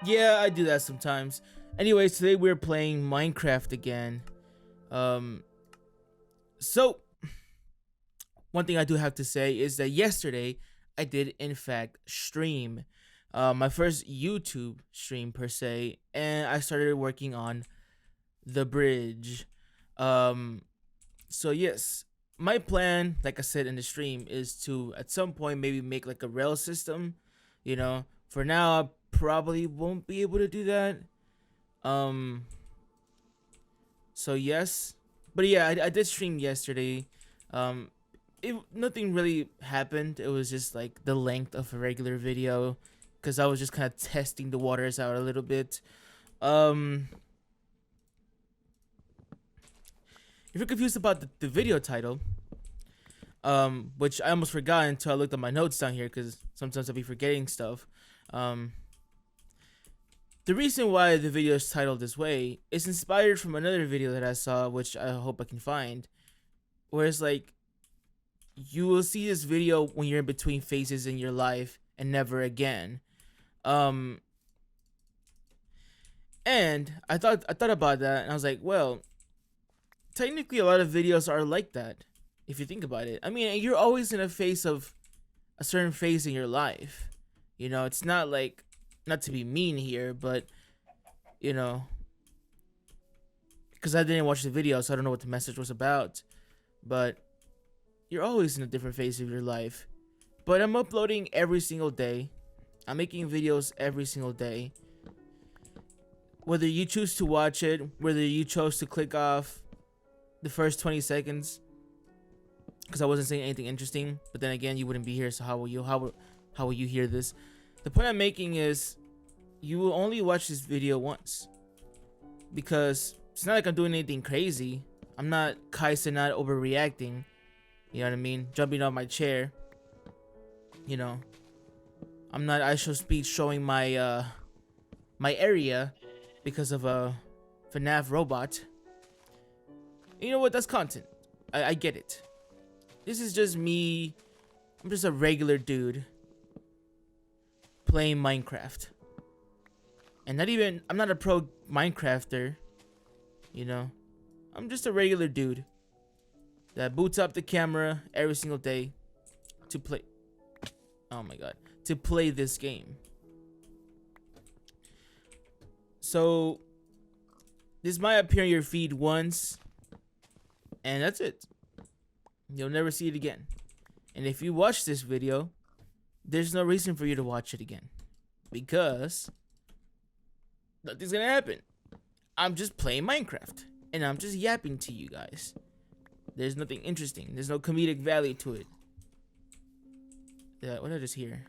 Yeah, I do that sometimes. Anyways, today we're playing Minecraft again. Um, so one thing I do have to say is that yesterday I did in fact stream, my first YouTube stream per se, and I started working on the bridge. Um, so yes, my plan, like I said in the stream, is to at some point maybe make like a rail system. For now I probably won't be able to do that. Um, So yes, but yeah, I did stream yesterday. Um, nothing really happened. It was just like the length of a regular video, because I was just kind of testing the waters out a little bit. Um, if you're confused about the video title, which I almost forgot until I looked at my notes down here, because sometimes I'll be forgetting stuff. Um, the reason why the video is titled this way is inspired from another video that I saw, which I hope I can find, where it's like you will see this video when you're in between phases in your life and never again. Um, and I thought about that, and I was like, well, technically, a lot of videos are like that. If you think about it, I mean, you're always in a phase of a certain phase in your life. It's not like, not to be mean here, but you know, because I didn't watch the video, so I don't know what the message was about. But you're always in a different phase of your life. But I'm uploading every single day. I'm making videos every single day. Whether you choose to watch it, whether you chose to click off the first 20 seconds because I wasn't saying anything interesting, but then again, you wouldn't be here, so how will you hear this? The point I'm making is you will only watch this video once, because it's not like I'm doing anything crazy. I'm not Kaisa, not overreacting. You know what I mean? Jumping off my chair. I'm not I show speed showing my area because of a FNAF robot. You know what? That's content. I get it. This is just me. I'm just a regular dude playing Minecraft. And I'm not a pro Minecrafter. I'm just a regular dude that boots up the camera every single day to play. Oh my god. To play this game. So, this might appear in your feed once, and that's it. You'll never see it again. And if you watch this video, there's no reason for you to watch it again, because nothing's gonna happen. I'm just playing Minecraft, and I'm just yapping to you guys. There's nothing interesting. There's no comedic value to it. What did I just hear?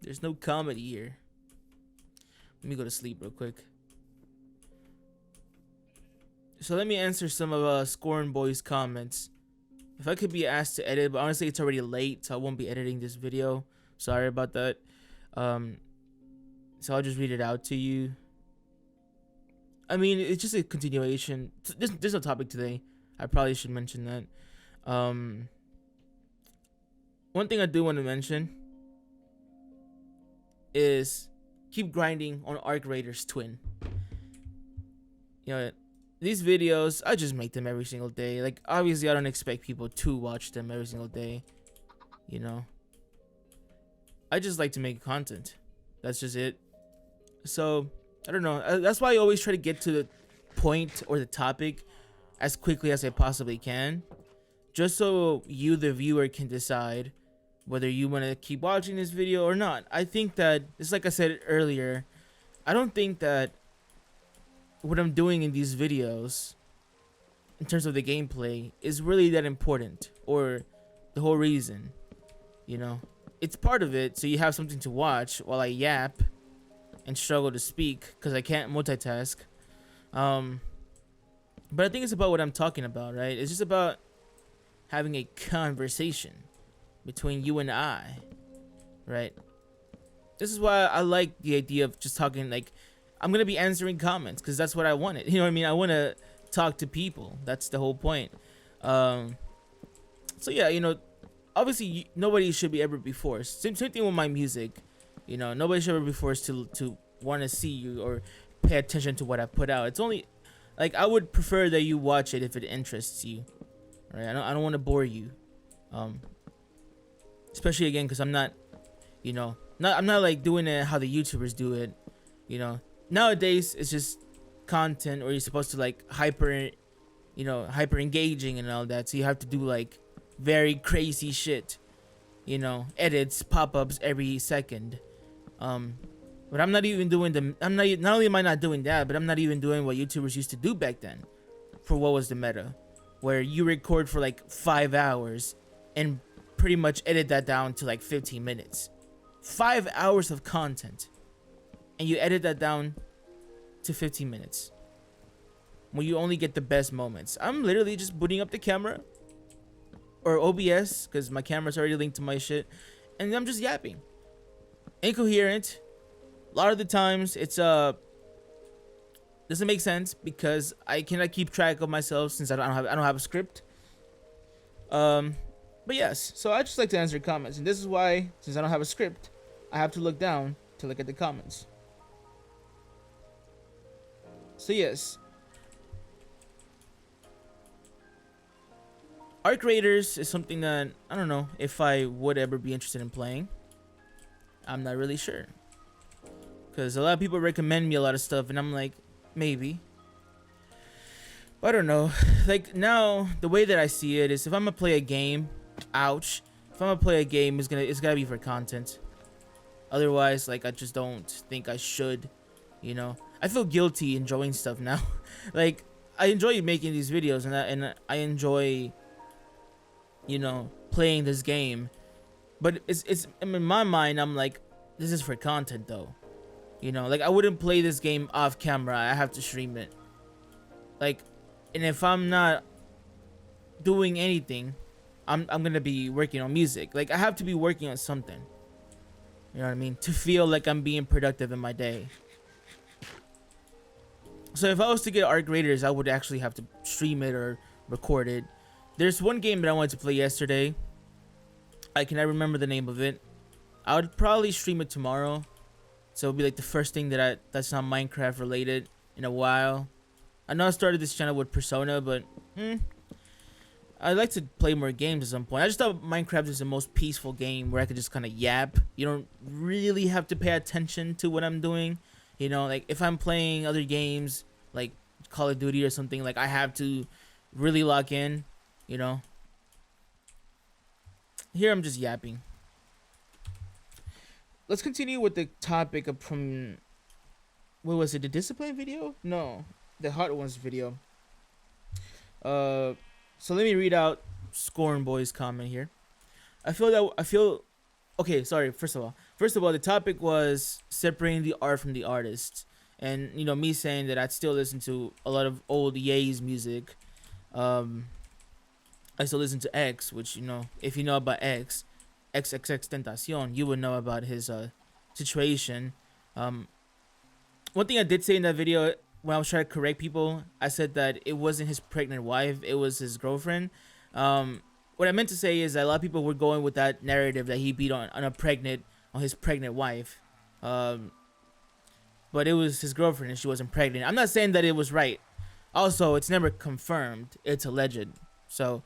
There's no comedy here. Let me go to sleep real quick. So let me answer some of Scorn Boy's comments. If I could be asked to edit, but honestly it's already late, so I won't be editing this video. Sorry about that. So I'll just read it out to you. I mean, it's just a continuation. There's no topic today. I probably should mention that. One thing I do want to mention is keep grinding on Arc Raiders Twin. These videos, I just make them every single day. Like, obviously, I don't expect people to watch them every single day. I just like to make content. That's just it. So, I don't know. That's why I always try to get to the point or the topic as quickly as I possibly can, just so you, the viewer, can decide whether you want to keep watching this video or not. I think that, it's like I said earlier, I don't think that what I'm doing in these videos in terms of the gameplay is really that important, or the whole reason. It's part of it, so you have something to watch while I yap and struggle to speak because I can't multitask. But I think it's about what I'm talking about, right? It's just about having a conversation between you and I, right? This is why I like the idea of just talking. Like, I'm gonna be answering comments because that's what I wanted. You know what I mean? I want to talk to people. That's the whole point. So yeah, obviously nobody should be ever be forced. Same thing with my music. You know, nobody should ever be forced to want to see you or pay attention to what I put out. It's only like I would prefer that you watch it if it interests you. Right? I don't want to bore you. Especially again because I'm not, you know, I'm not like doing it how the YouTubers do it. You know, nowadays it's just content or you're supposed to like hyper engaging and all that. So you have to do like very crazy shit. You know, edits, pop-ups every second. But I'm not even doing not only am I not doing that, but I'm not even doing what YouTubers used to do back then for what was the meta, where you record for like 5 hours and pretty much edit that down to like 15 minutes. 5 hours of content and you edit that down to 15 minutes when you only get the best moments. I'm literally just booting up the camera or OBS because my camera's already linked to my shit, and I'm just yapping. Incoherent. A lot of the times it's doesn't make sense because I cannot keep track of myself since I don't have a script. But yes, so I just like to answer comments, and this is why, since I don't have a script, I have to look down to look at the comments. So yes, Arc Raiders is something that I don't know if I would ever be interested in playing. I'm not really sure, because a lot of people recommend me a lot of stuff, and I'm like, maybe. But I don't know. Like now, the way that I see it is, if I'm gonna play a game, ouch. If I'm gonna play a game, it's gotta be for content. Otherwise, like I just don't think I should. You know, I feel guilty enjoying stuff now. Like I enjoy making these videos, and I enjoy, you know, playing this game. But it's in my mind, I'm like, this is for content though. You know, like I wouldn't play this game off camera. I have to stream it. Like, and if I'm not doing anything, I'm gonna be working on music. Like I have to be working on something. You know what I mean? To feel like I'm being productive in my day. So if I was to get Arc Raiders, I would actually have to stream it or record it. There's one game that I wanted to play yesterday. I cannot remember the name of it. I would probably stream it tomorrow. So it'll be like the first thing that's not Minecraft related in a while. I know I started this channel with Persona, but I'd like to play more games at some point. I just thought Minecraft is the most peaceful game where I could just kind of yap. You don't really have to pay attention to what I'm doing. You know, like if I'm playing other games like Call of Duty or something, like I have to really lock in, you know. Here I'm just yapping. Let's continue with the topic of from, what was it, the discipline video? No, the Hot Ones video. So let me read out Scorn Boy's comment here. Okay, sorry. First of all, the topic was separating the art from the artist, and you know, me saying that I'd still listen to a lot of old Ye's music. I still listen to X, which, you know, if you know about X, XXXTentacion, you would know about his situation. One thing I did say in that video when I was trying to correct people, I said that it wasn't his pregnant wife, it was his girlfriend. What I meant to say is that a lot of people were going with that narrative that he beat on his pregnant wife. But it was his girlfriend and she wasn't pregnant. I'm not saying that it was right. Also, it's never confirmed. It's alleged. So,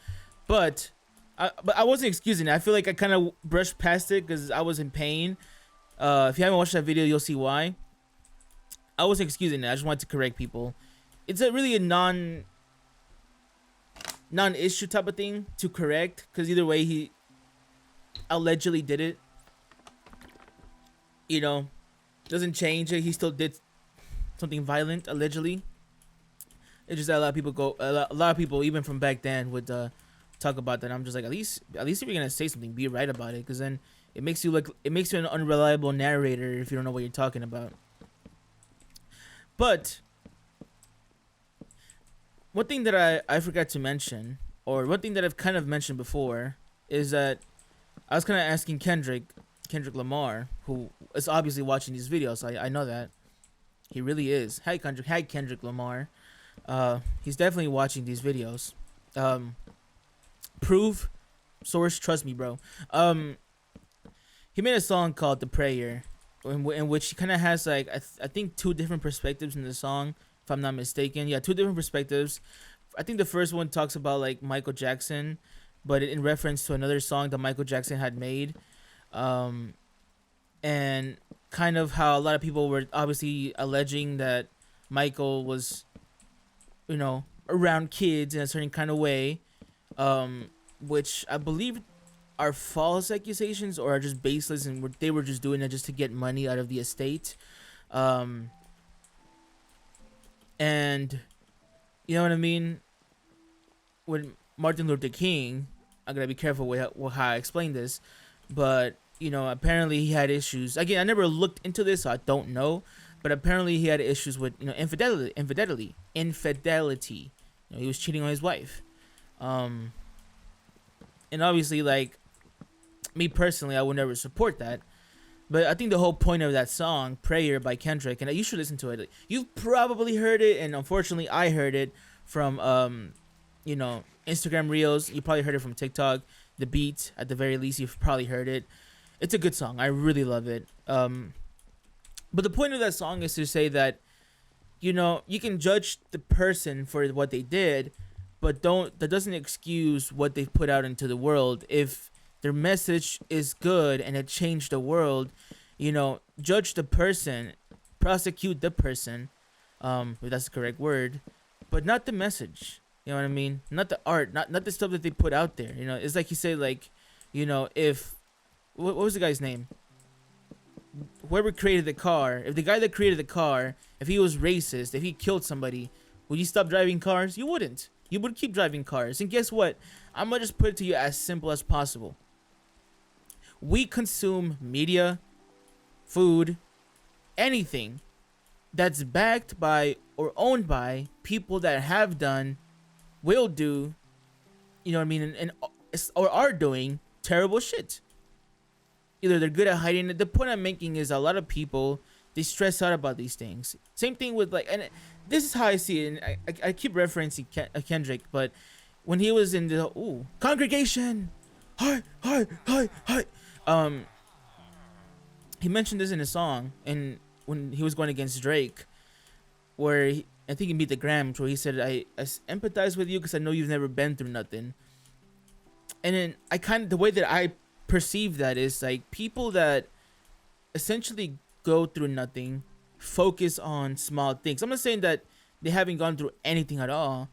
but I wasn't excusing it. I feel like I kind of brushed past it because I was in pain. If you haven't watched that video, you'll see why. I wasn't excusing it. I just wanted to correct people. It's really a non-issue type of thing to correct, because either way, he allegedly did it. You know, doesn't change it. He still did something violent, allegedly. It's just that a lot of people, even from back then, would talk about that. I'm just like, at least if you're gonna say something, be right about it, because then it makes you an unreliable narrator if you don't know what you're talking about. But one thing that I forgot to mention, or one thing that I've kind of mentioned before, is that I was kind of asking Kendrick Lamar, who is obviously watching these videos. I know that he really is. Hi Kendrick Lamar. He's definitely watching these videos. Proof, source, trust me, bro. He made a song called "The Prayer," in which he kind of has like I think two different perspectives in the song, if I'm not mistaken. Yeah, two different perspectives. I think the first one talks about like Michael Jackson, but in reference to another song that Michael Jackson had made, um, and kind of how a lot of people were obviously alleging that Michael was, around kids in a certain kind of way, which I believe are false accusations or are just baseless, and they were just doing it just to get money out of the estate. Um, and you know what I mean? With Martin Luther King, I'm gonna be careful with how I explain this, but apparently he had issues. Again, I never looked into this, so I don't know. But apparently he had issues with infidelity. He was cheating on his wife. And obviously, like me personally, I would never support that. But I think the whole point of that song, "Prayer" by Kendrick, and you should listen to it. You've probably heard it, and unfortunately, I heard it from Instagram Reels. You probably heard it from TikTok. The beat, at the very least, you've probably heard it. It's a good song. I really love it. But the point of that song is to say that, you can judge the person for what they did, but that doesn't excuse what they've put out into the world. If their message is good and it changed the world, judge the person, prosecute the person, if that's the correct word, but not the message. You know what I mean? Not the art, not the stuff that they put out there. It's like you say, like, if what was the guy's name? Whoever created the car, if the guy that created the car, if he was racist, if he killed somebody, would you stop driving cars? You wouldn't. You would keep driving cars. And guess what? I'm gonna just put it to you as simple as possible. We consume media, food, anything that's backed by or owned by people that have done, will do, you know what I mean, and or are doing terrible shit. Either they're good at hiding it. The point I'm making is a lot of people, they stress out about these things. Same thing with and this is how I see it. And I keep referencing Kendrick, but when he was in the congregation, hi, he mentioned this in a song, and when he was going against Drake, where I think he beat the Grams, where he said, I empathize with you because I know you've never been through nothing. And then the way that I perceive that is like people that essentially go through nothing focus on small things. I'm not saying that they haven't gone through anything at all,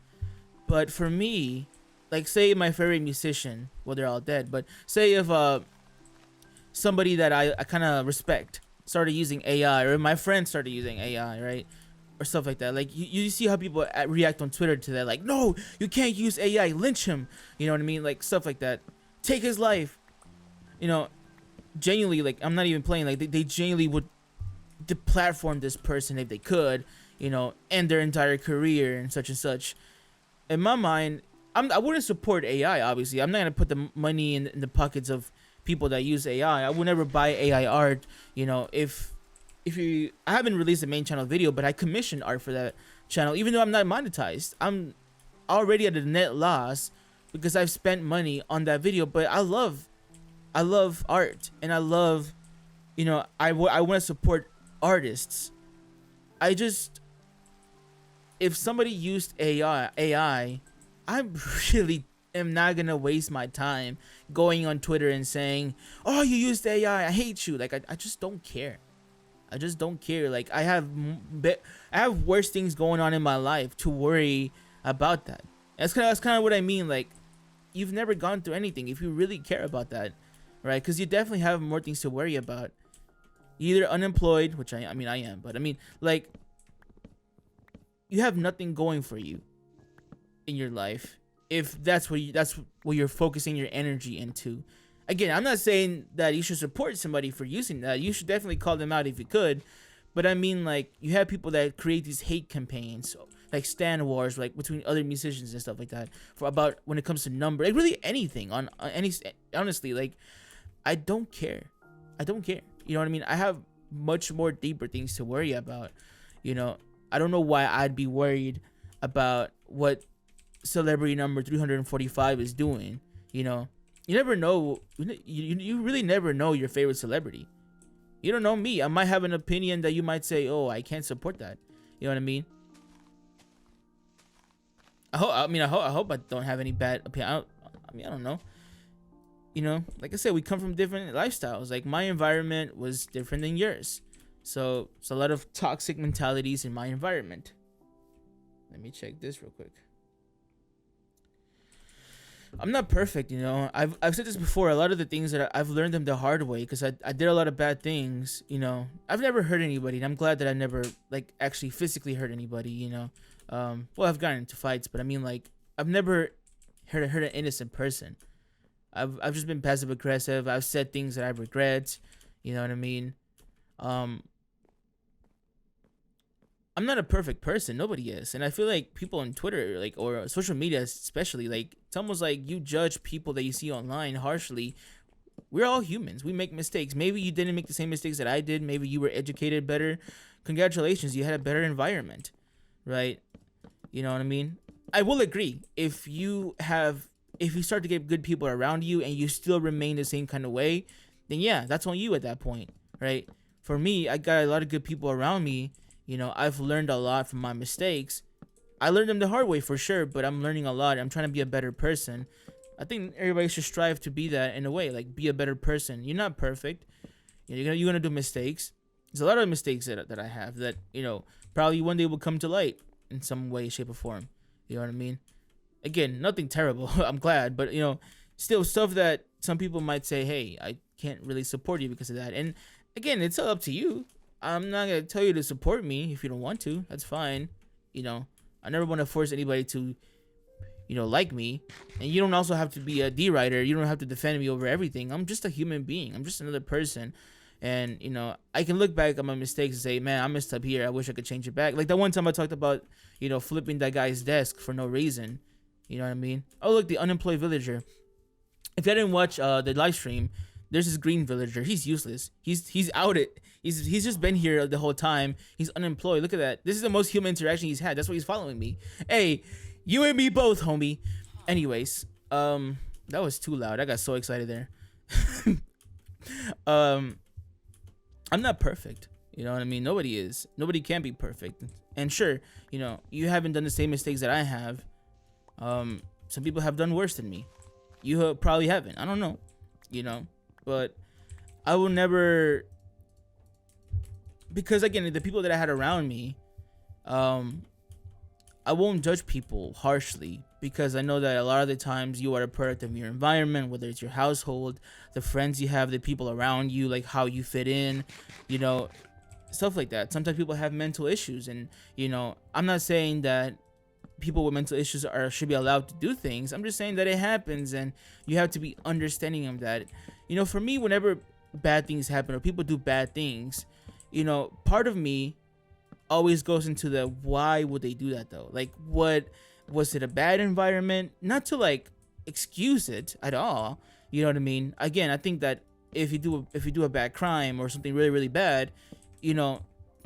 but for me, like, say my favorite musician, well, they're all dead, but say if somebody that I kind of respect started using AI, or my friend started using AI, right, or stuff like that. Like you see how people react on Twitter to that, like, no, you can't use AI, lynch him, you know what I mean, like stuff like that, take his life. Genuinely, like, I'm not even playing, like they genuinely would deplatform this person if they could, end their entire career and such. In my mind, I wouldn't support AI, obviously. I'm not gonna put the money in the pockets of people that use AI. I would never buy AI art. If I haven't released a main channel video, but I commissioned art for that channel, even though I'm not monetized. I'm already at a net loss because I've spent money on that video, but I love art, and I love, I want to support artists. If somebody used AI, I really am not gonna waste my time going on Twitter and saying, "Oh, you used AI, I hate you." Like, I just don't care. I just don't care. Like, I have worse things going on in my life to worry about that. That's kind of what I mean. Like, you've never gone through anything if you really care about that, right? Because you definitely have more things to worry about. You're either unemployed, which I am, but I mean, like, you have nothing going for you in your life if that's what you're focusing your energy into. Again, I'm not saying that you should support somebody for using that. You should definitely call them out if you could. But I mean, like, you have people that create these hate campaigns, like Stan Wars, like between other musicians and stuff like that, for about when it comes to number, like really anything on any. Honestly, like, I don't care. You know what I mean? I have much more deeper things to worry about. I don't know why I'd be worried about what celebrity number 345 is doing. You never know. You really never know your favorite celebrity. You don't know me. I might have an opinion that you might say, oh, I can't support that. You know what I mean? I hope I don't have any bad opinion. I don't know. You know, like I said, we come from different lifestyles. Like my environment was different than yours. So it's a lot of toxic mentalities in my environment. Let me check this real quick. I'm not perfect, you know. I've said this before. A lot of the things that I've learned them the hard way because I did a lot of bad things, you know. I've never hurt anybody, and I'm glad that I never like actually physically hurt anybody, you know. Well, I've gotten into fights, but I mean like I've never hurt an innocent person. I've just been passive aggressive. I've said things that I regret, you know what I mean. Um, I'm not a perfect person. Nobody is. And I feel like people on Twitter, like, or social media especially, like, it's almost like you judge people that you see online harshly. We're all humans. We make mistakes. Maybe you didn't make the same mistakes that I did. Maybe you were educated better. Congratulations. You had a better environment, right? You know what I mean? I will agree. If you start to get good people around you and you still remain the same kind of way, then yeah, that's on you at that point, right? For me, I got a lot of good people around me. You know, I've learned a lot from my mistakes. I learned them the hard way for sure, but I'm learning a lot. I'm trying to be a better person. I think everybody should strive to be that in a way, like be a better person. You're not perfect. You know, you're gonna do mistakes. There's a lot of mistakes that I have that, you know, probably one day will come to light in some way, shape, or form. You know what I mean? Again, nothing terrible. I'm glad, but you know, still stuff that some people might say, hey, I can't really support you because of that. And again, it's all up to you. I'm not gonna tell you to support me if you don't want to. That's fine. You know, I never want to force anybody to, you know, like me. And you don't also have to be a D writer. You don't have to defend me over everything. I'm just a human being. I'm just another person. And you know, I can look back at my mistakes and say, man, I messed up here. I wish I could change it back. Like that one time I talked about, you know, flipping that guy's desk for no reason. You know what I mean? Oh, look, the unemployed villager. If you didn't watch the live stream, there's this green villager. He's useless. He's out it. He's just been here the whole time. He's unemployed. Look at that. This is the most human interaction he's had. That's why he's following me. Hey, you and me both, homie. Anyways, that was too loud. I got so excited there. I'm not perfect. You know what I mean? Nobody is. Nobody can be perfect. And sure, you know, you haven't done the same mistakes that I have. Some people have done worse than me. You probably haven't. I don't know. You know, but I will never, because again, the people that I had around me, I won't judge people harshly because I know that a lot of the times you are a product of your environment, whether it's your household, the friends you have, the people around you, like how you fit in, you know, stuff like that. Sometimes people have mental issues, and you know, I'm not saying that people with mental issues should be allowed to do things. I'm just saying that it happens, and you have to be understanding of that. You know, for me, whenever bad things happen or people do bad things, you know, part of me always goes into the why would they do that though? Like, what was it, a bad environment? Not to like excuse it at all. You know what I mean? Again, I think that if you do a bad crime or something really, really bad, you know,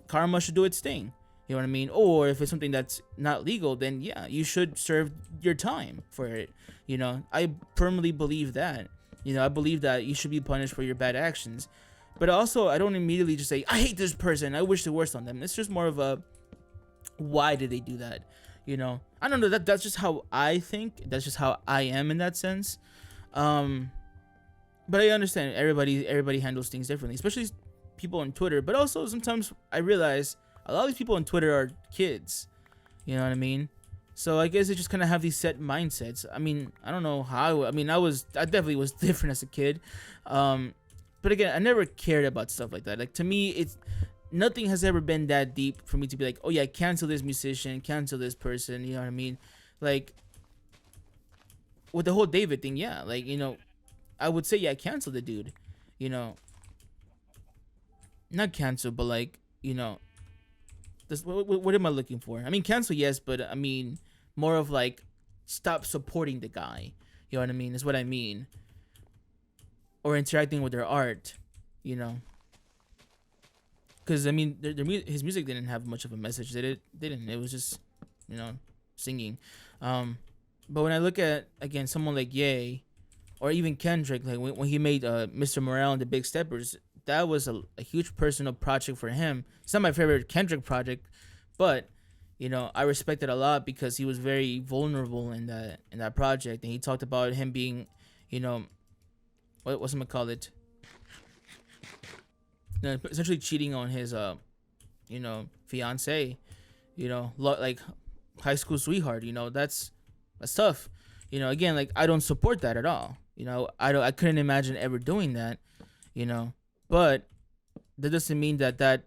karma should do its thing. You know what I mean? Or if it's something that's not legal, then yeah, you should serve your time for it. You know, I firmly believe that. You know, I believe that you should be punished for your bad actions. But also, I don't immediately just say, I hate this person, I wish the worst on them. It's just more of a, why did they do that? You know, I don't know, that's just how I think. That's just how I am in that sense. But I understand everybody handles things differently, especially people on Twitter. But also, sometimes I realize a lot of these people on Twitter are kids. You know what I mean? So I guess they just kind of have these set mindsets. I mean, I don't know how. I definitely was different as a kid. But again, I never cared about stuff like that. Like, to me, it's nothing has ever been that deep for me to be like, oh yeah, cancel this musician, cancel this person. You know what I mean? Like, with the whole David thing, yeah. Like, you know, I would say, yeah, cancel the dude. You know, not cancel, but like, you know, this, what am I looking for? I mean, cancel, yes, but I mean, more of like, stop supporting the guy. You know what I mean? Is what I mean. Or interacting with their art, you know. Because, I mean, his music didn't have much of a message, did it? Didn't. It was just, you know, singing. But when I look at, again, someone like Ye, or even Kendrick, like when he made Mr. Morale and the Big Steppers, that was a huge personal project for him. It's not my favorite Kendrick project, but I respect it a lot because he was very vulnerable in that project, and he talked about him being, you know, what's gonna call it, essentially cheating on his fiance, like high school sweetheart. That's tough. Again, like I don't support that at all. I couldn't imagine ever doing that. But that doesn't mean that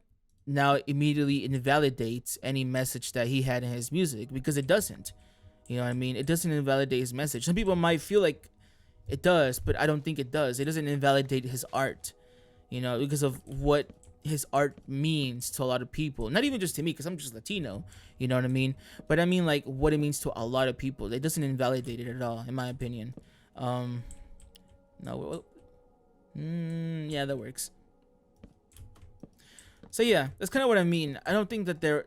now immediately invalidates any message that he had in his music, because it doesn't. You know what I mean? It doesn't invalidate his message. Some people might feel like it does, but I don't think it does. It doesn't invalidate his art, because of what his art means to a lot of people. Not even just to me, because I'm just Latino, you know what I mean? But I mean, like, what it means to a lot of people. It doesn't invalidate it at all, in my opinion. No, yeah, that works. So yeah, that's kind of what I mean. I don't think that their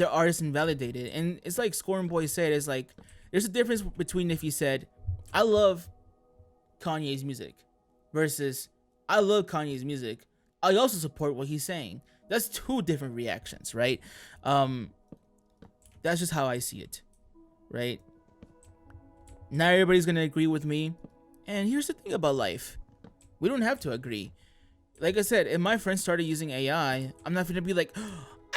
art is invalidated, and it's like Scorn Boy said. It's like there's a difference between if you said, "I love Kanye's music," versus "I love Kanye's music. I also support what he's saying." That's two different reactions, right? That's just how I see it, right? Not everybody's gonna agree with me, and here's the thing about life: we don't have to agree. Like I said, if my friends started using AI, I'm not gonna be like,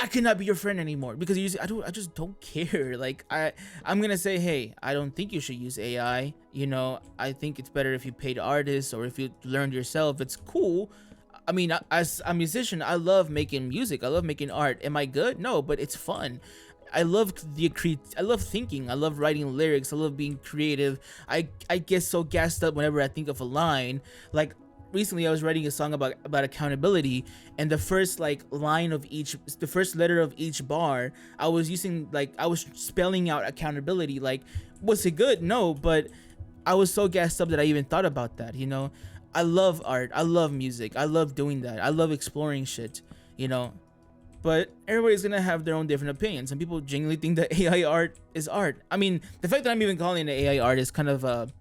I cannot be your friend anymore because I just don't care. Like I'm gonna say, hey, I don't think you should use AI. I think it's better if you paid artists or if you learned yourself. It's cool. I mean, as a musician, I love making music. I love making art. Am I good? No, but it's fun. I love I love thinking. I love writing lyrics. I love being creative. I get so gassed up whenever I think of a line. Like recently I was writing a song about accountability, and the first the first letter of each bar, I was spelling out accountability. Like, was it good? No, but I was so gassed up that I even thought about that. I love art, I love music, I love doing that, I love exploring shit. But everybody's gonna have their own different opinions. Some people genuinely think that AI art is art. I mean, the fact that I'm even calling it AI art is kind of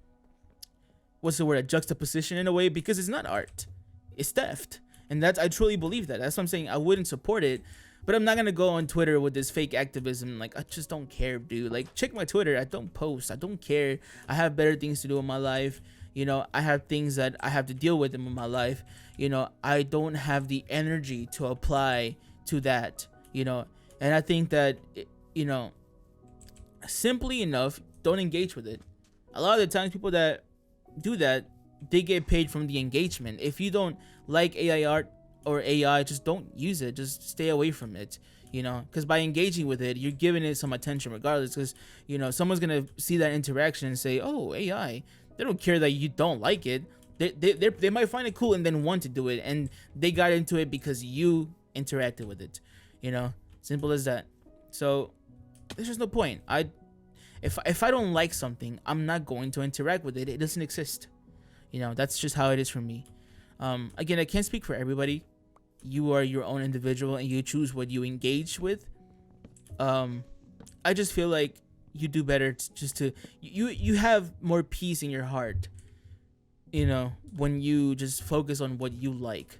what's the word, a juxtaposition in a way, because it's not art, it's theft. And I truly believe that. That's what I'm saying. I wouldn't support it, but I'm not gonna go on Twitter with this fake activism. Like, I just don't care, dude. Like, check my Twitter. I don't post. I don't care. I have better things to do in my life. I have things that I have to deal with in my life. I don't have the energy to apply to that. And I think that simply enough, don't engage with it. A lot of the times people that do that, they get paid from the engagement. If you don't like AI art or AI, just don't use it. Just stay away from it. Because by engaging with it, you're giving it some attention regardless. Because someone's gonna see that interaction and say, "Oh, AI." They don't care that you don't like it. They might find it cool and then want to do it, and they got into it because you interacted with it. Simple as that. So there's just no point. If I don't like something, I'm not going to interact with it. It doesn't exist. That's just how it is for me. Again, I can't speak for everybody. You are your own individual and you choose what you engage with. I just feel like you do better you have more peace in your heart, when you just focus on what you like.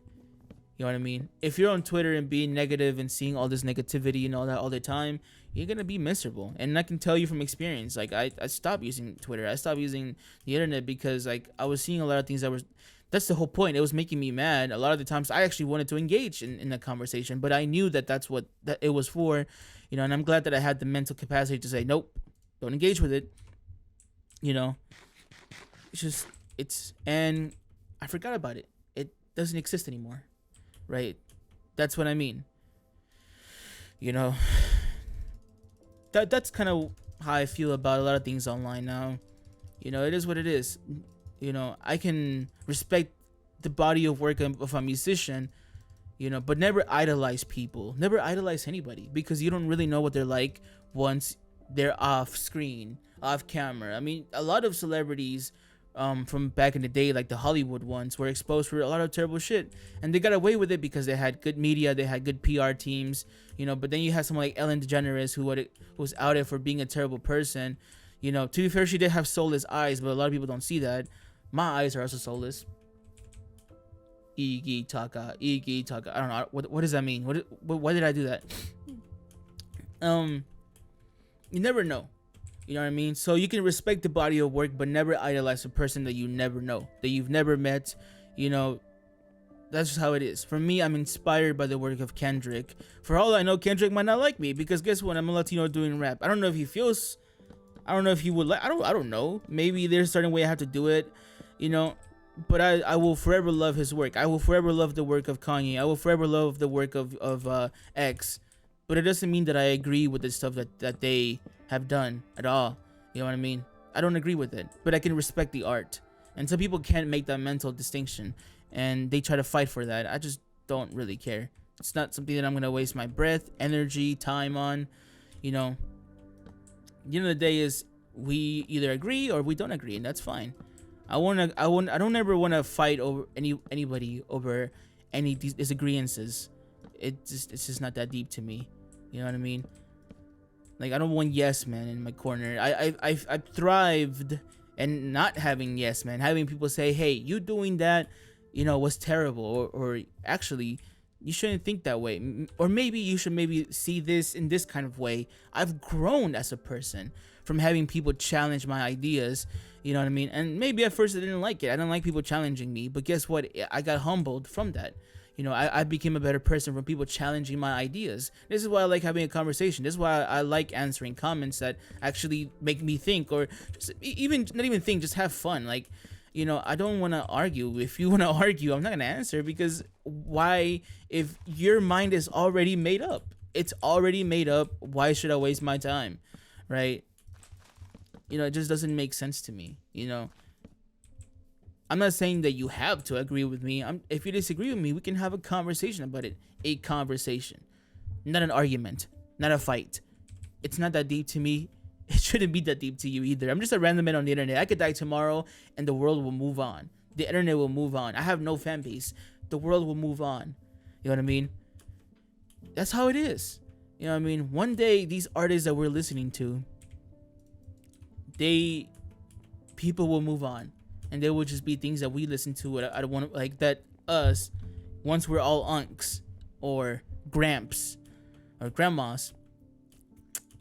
You know what I mean? If you're on Twitter and being negative and seeing all this negativity and all that all the time, you're gonna be miserable. And I can tell you from experience, like I stopped using Twitter. I stopped using the internet because like I was seeing a lot of things that's the whole point. It was making me mad. A lot of the times I actually wanted to engage in the conversation, but I knew that's what that it was for, and I'm glad that I had the mental capacity to say, nope, don't engage with it. And I forgot about it. It doesn't exist anymore. Right? That's what I mean. That's kind of how I feel about a lot of things online now. It is what it is. I can respect the body of work of a musician, but never idolize people. Never idolize anybody, because you don't really know what they're like once they're off screen, off camera. I mean, a lot of celebrities from back in the day, like the Hollywood ones, were exposed for a lot of terrible shit, and they got away with it because they had good media, they had good PR teams, but then you had someone like Ellen DeGeneres who was out there for being a terrible person. To be fair, she did have soulless eyes, but a lot of people don't see that. My eyes are also soulless. Iggy Taka, Iggy Taka. I don't know. What does that mean? Why did I do that? You never know. You know what I mean? So you can respect the body of work, but never idolize a person that you never know, that you've never met. You know, that's just how it is. For me, I'm inspired by the work of Kendrick. For all I know, Kendrick might not like me because guess what? I'm a Latino doing rap. I don't know if he feels. I don't know if he would like. I don't know. Maybe there's a certain way I have to do it. You know. But I will forever love his work. I will forever love the work of Kanye. I will forever love the work of X. But it doesn't mean that I agree with the stuff that they have done at all. You know what I mean? I don't agree with it. But I can respect the art. And some people can't make that mental distinction. And they try to fight for that. I just don't really care. It's not something that I'm going to waste my breath, energy, time on. You know, the end of the day is we either agree or we don't agree. And that's fine. I don't ever want to fight over anybody over any disagreements. It's just not that deep to me. You know what I mean? Like, I don't want yes man in my corner. I thrived in not having yes man, having people say, hey, you doing that, you know, was terrible, or actually you shouldn't think that way, or maybe you should see this in this kind of way. I've grown as a person from having people challenge my ideas. You know what I mean? And maybe at first I didn't like it. I didn't like people challenging me, but guess what? I got humbled from that. You know, I became a better person from people challenging my ideas. This is why I like having a conversation. This is why I like answering comments that actually make me think, or just not even think, just have fun. Like, you know, I don't want to argue. If you want to argue, I'm not going to answer, because why, if your mind is already made up? It's already made up. Why should I waste my time? Right? You know, it just doesn't make sense to me. You know, I'm not saying that you have to agree with me. If you disagree with me, we can have a conversation about it. A conversation, not an argument, not a fight. It's not that deep to me. It shouldn't be that deep to you either. I'm just a random man on the internet. I could die tomorrow and the world will move on. The internet will move on. I have no fan base. The world will move on. You know what I mean? That's how it is. You know what I mean? One day, these artists that we're listening to, people will move on, and there will just be things that we listen to. I don't want, like, that us, once we're all unks or gramps or grandmas,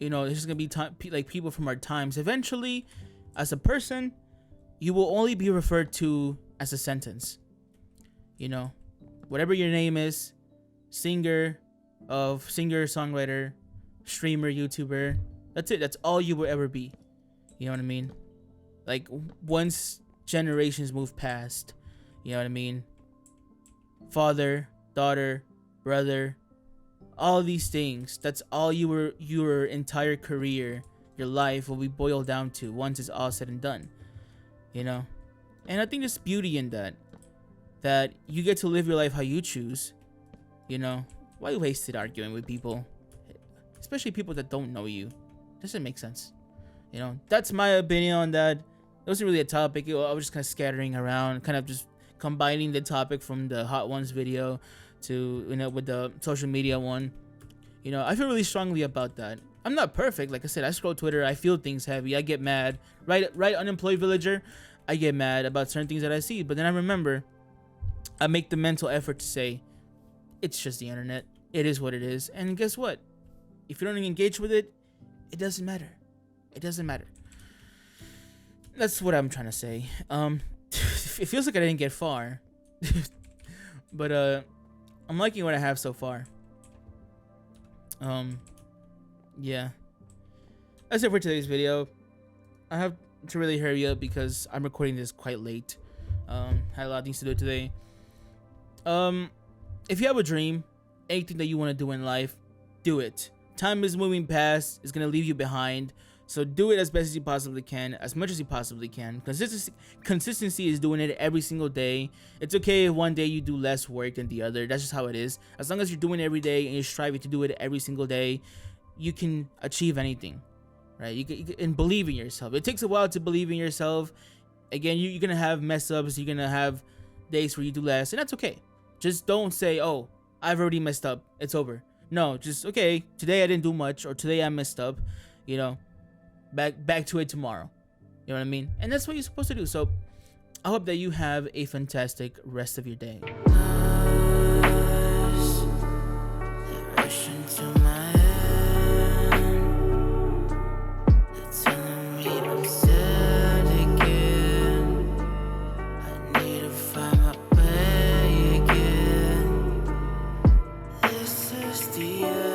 you know, there's gonna be like people from our times. Eventually, as a person, you will only be referred to as a sentence. You know, whatever your name is, singer, songwriter, streamer, YouTuber. That's it. That's all you will ever be. You know what I mean? Like, once generations move past, you know what I mean? Father, daughter, brother, all these things, that's all your entire career, your life will be boiled down to once it's all said and done. You know? And I think there's beauty in that you get to live your life how you choose. You know? Why waste it arguing with people? Especially people that don't know you. Doesn't make sense. You know, that's my opinion on that. It wasn't really a topic. I was just kind of scattering around, kind of just combining the topic from the Hot Ones video to, you know, with the social media one. You know, I feel really strongly about that. I'm not perfect. Like I said, I scroll Twitter. I feel things heavy. I get mad. Right, unemployed villager. I get mad about certain things that I see. But then I remember, I make the mental effort to say, it's just the internet. It is what it is. And guess what? If you don't engage with it, it doesn't matter. It doesn't matter. That's what I'm trying to say. It feels like I didn't get far. But I'm liking what I have so far. Yeah. That's it for today's video. I have to really hurry up because I'm recording this quite late. Had a lot of things to do today. If you have a dream, anything that you want to do in life, do it. Time is moving past. It's gonna leave you behind. So do it as best as you possibly can, as much as you possibly can. Consistency is doing it every single day. It's okay if one day you do less work than the other. That's just how it is. As long as you're doing it every day and you're striving to do it every single day, you can achieve anything, right? You can believe in yourself. It takes a while to believe in yourself. Again, you're gonna have mess ups. You're gonna have days where you do less, and that's okay. Just don't say, "Oh, I've already messed up. It's over." No, just okay. Today I didn't do much, or today I messed up. You know. Back to it tomorrow. You know what I mean? And that's what you're supposed to do. So I hope that you have a fantastic rest of your day. tastier.